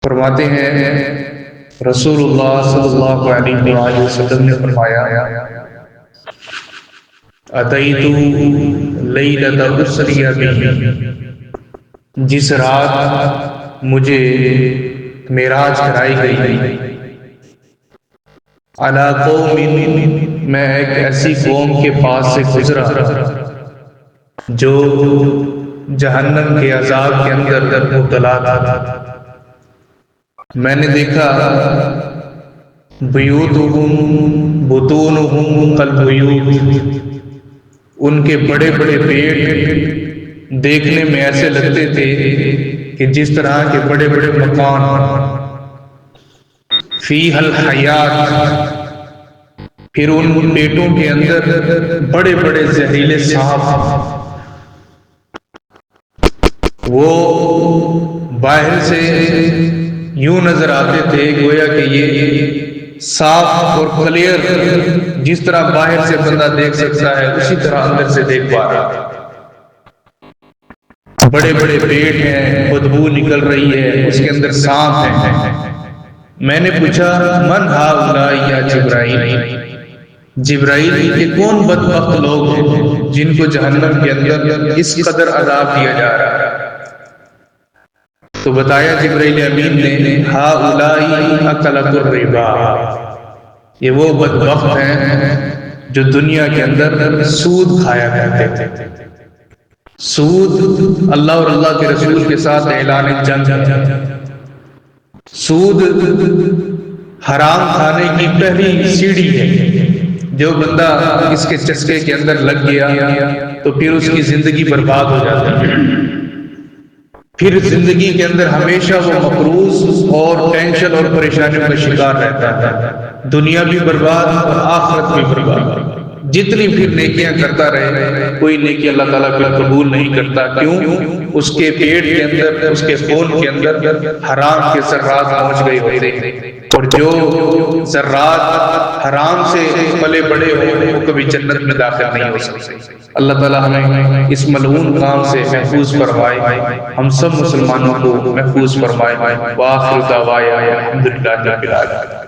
فرماتے ہیں رسول اللہ صلی اللہ علیہ وآلہ وسلم نے فرمایا اتیت لیلۃ اسری بی، جس رات مجھے معراج کرائی گئی، علی قوم، میں ایک ایسی قوم کے پاس سے گزرا جو جہنم کے عذاب کے اندر مبتلا تھا۔ میں نے دیکھا بیوتہم بطونہم کالبیوت، ان کے بڑے بڑے پیٹ دیکھنے میں ایسے لگتے تھے کہ جس طرح کے بڑے بڑے مکان، فیہا الحیات، پھر ان پیٹوں کے اندر بڑے بڑے زہریلے سانپ، وہ باہر سے یوں نظر آتے تھے گویا کہ یہ صاف اور کلیئر، جس طرح باہر سے بندہ دیکھ سکتا ہے اسی طرح اندر سے دیکھ پا رہا۔ بڑے بڑے پیٹ ہیں، بدبو نکل رہی ہے، اس کے اندر سانپ ہیں۔ میں نے پوچھا من ہؤلاء یا جبرائیل، جبرائیل یہ کون بدبخت لوگ ہیں جن کو جہنم کے اندر اس قدر عذاب دیا جا رہا ہے؟ تو بتایا جبرائیل امین نے ہؤلاء اکلۃ الربا، یہ وہ بدبخت ہیں جو دنیا کے اندر سود کھایا کرتے تھے۔ سود اللہ اور اللہ کے رسول کے ساتھ اعلان جنگ ہے۔ سود حرام کھانے کی پہلی سیڑھی ہے، جو بندہ اس کے چسکے کے اندر لگ گیا تو پھر اس کی زندگی برباد ہو جاتی ہے، پھر زندگی کے اندر ہمیشہ وہ مقروض اور ٹینشن اور پریشانیوں کا شکار رہتا ہے، دنیا بھی برباد اور آخرت بھی برباد۔ جتنی پھر نیکیاں کرتا رہے کوئی نیکی اللہ تعالیٰ پھر قبول نہیں کرتا، کیوں؟ اس کے پیٹ کے اندر، اس کے خون کے اندر حرام کے ذرات پہنچ گئے ہوتے ہیں، اور جو ذرات حرام سے پلے بڑے ہوئے وہ کبھی جنت میں داخل نہیں ہو سکتے۔ اللہ تعالیٰ ہمیں اس ملعون کام سے محفوظ فرمائے، ہم سب مسلمانوں کو محفوظ فرمائے۔ وآخر دعوانا الحمدللہ رب العالمین۔